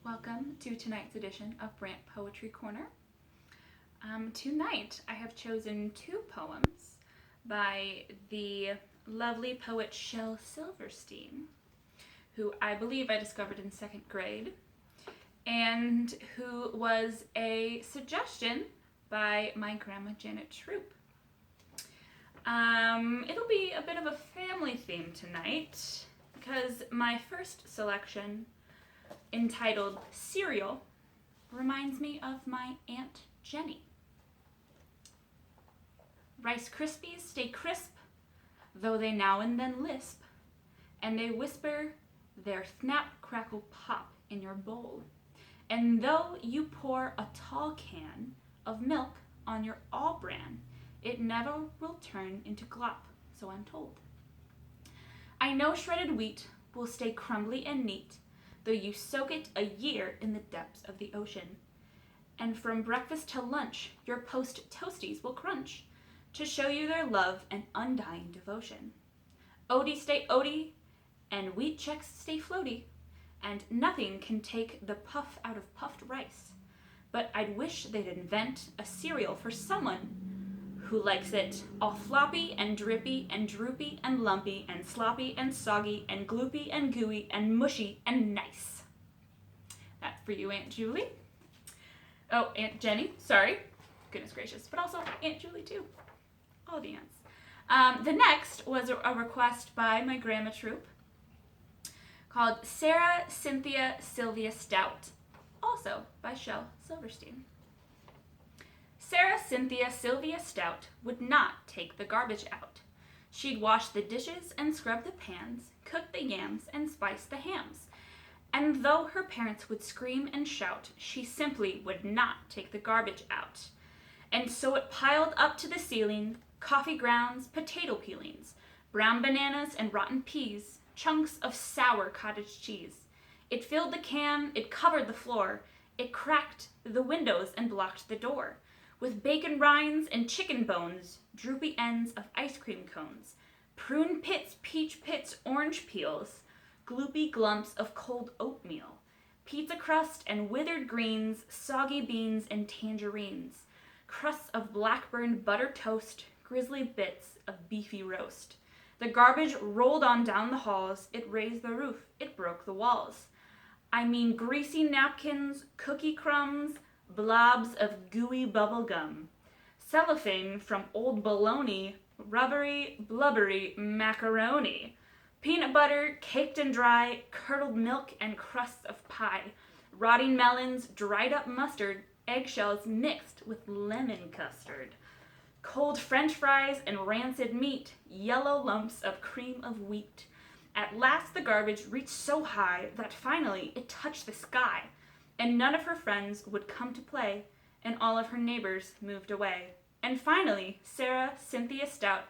Welcome to tonight's edition of Brandt Poetry Corner. Tonight I have chosen two poems by the lovely poet Shel Silverstein, who I believe I discovered in second grade, and who was a suggestion by my Grandma Janet Troupe. It'll be a bit of a family theme tonight, because my first selection, entitled Cereal, reminds me of my Aunt Jennie. Rice Krispies stay crisp, though they now and then lisp, and they whisper their snap, crackle, pop in your bowl. And though you pour a tall can of milk on your all-bran, it never will turn into glop, so I'm told. I know shredded wheat will stay crumbly and neat, though you soak it a year in the depths of the ocean. And from breakfast to lunch, your post-toasties will crunch to show you their love and undying devotion. Oaties stay oaty, and wheat checks stay floaty, and nothing can take the puff out of puffed rice. But I'd wish they'd invent a cereal for someone who likes it all floppy and drippy and droopy and lumpy and sloppy and soggy and gloopy and gooey and mushy and nice. That's for you, Aunt Julie. Oh, Aunt Jennie, sorry. Goodness gracious. But also Aunt Julie, too. All the aunts. The next was a request by my Grandma Troupe called Cynthia Sylvia Stout, also by Shel Silverstein. Cynthia Sylvia Stout would not take the garbage out. She'd wash the dishes and scrub the pans, cook the yams and spice the hams. And though her parents would scream and shout, she simply would not take the garbage out. And so it piled up to the ceiling, coffee grounds, potato peelings, brown bananas and rotten peas, chunks of sour cottage cheese. It filled the can, it covered the floor, it cracked the windows and blocked the door, with bacon rinds and chicken bones, droopy ends of ice cream cones, prune pits, peach pits, orange peels, gloopy glumps of cold oatmeal, pizza crust and withered greens, soggy beans and tangerines, crusts of black-burned butter toast, grisly bits of beefy roast. The garbage rolled on down the halls, it raised the roof, it broke the walls. I mean greasy napkins, cookie crumbs, blobs of gooey bubble gum, cellophane from old bologna, rubbery, blubbery macaroni, peanut butter caked and dry, curdled milk and crusts of pie, rotting melons, dried up mustard, eggshells mixed with lemon custard, cold French fries and rancid meat, yellow lumps of cream of wheat. At last the garbage reached so high that finally it touched the sky, and none of her friends would come to play, and all of her neighbors moved away. And finally, Cynthia Stout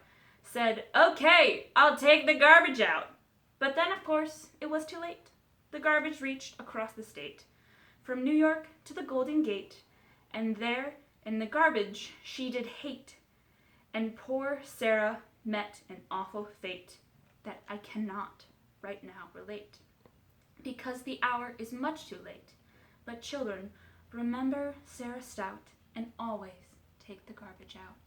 said, "Okay, I'll take the garbage out." But then, of course, it was too late. The garbage reached across the state, from New York to the Golden Gate, and there, in the garbage, she did hate. And poor Sarah met an awful fate that I cannot right now relate, because the hour is much too late. But children, remember Sarah Stout and always take the garbage out.